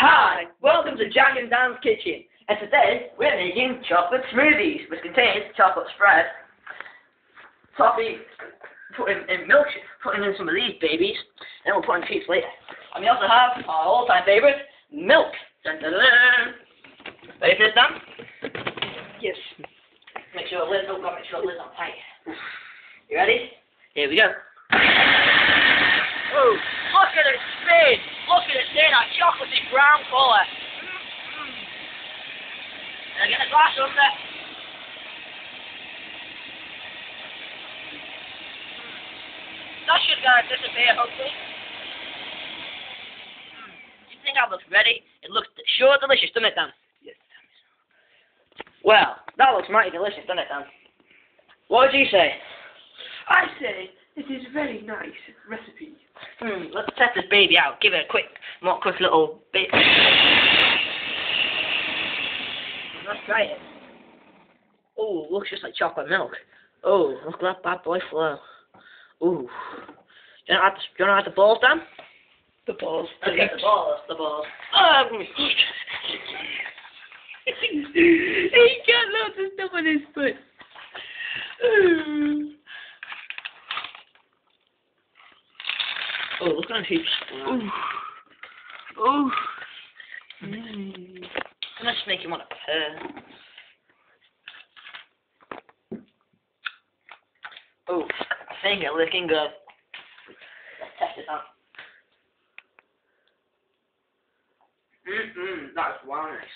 Hi, welcome to Jack and Dan's Kitchen, and today we're making chocolate smoothies, which contains chocolate spread, toffee, put in milk, putting in some of these babies, and we'll put in treats later. And we also have our all-time favourite, milk. Dun, dun, dun. Ready for this, Dan? Yes. Make sure the lid's open, make sure the lid's on tight. You ready? Here we go. Oh, look at it spin! Look at it spin, that chocolatey brown colour. And I get a glass under. That should disappear, hopefully. Do you think that looks ready? It looks sure delicious, doesn't it, Dan? Yes. Well, that looks mighty delicious, doesn't it, Dan? What would you say? I say it is a very nice recipe. Let's test this baby out. Give it a quick little bit. Let's try it. Oh, looks just like chocolate milk. Oh, look at that bad boy flow. Ooh. Do you want to add the balls, Dan? The balls. Okay, the balls. He got lots of stuff on his foot. Oh, look at them heaps. Oh. Let's make him want to purr. Oh, I think it's looking good. Let's test it out. That's wow nice.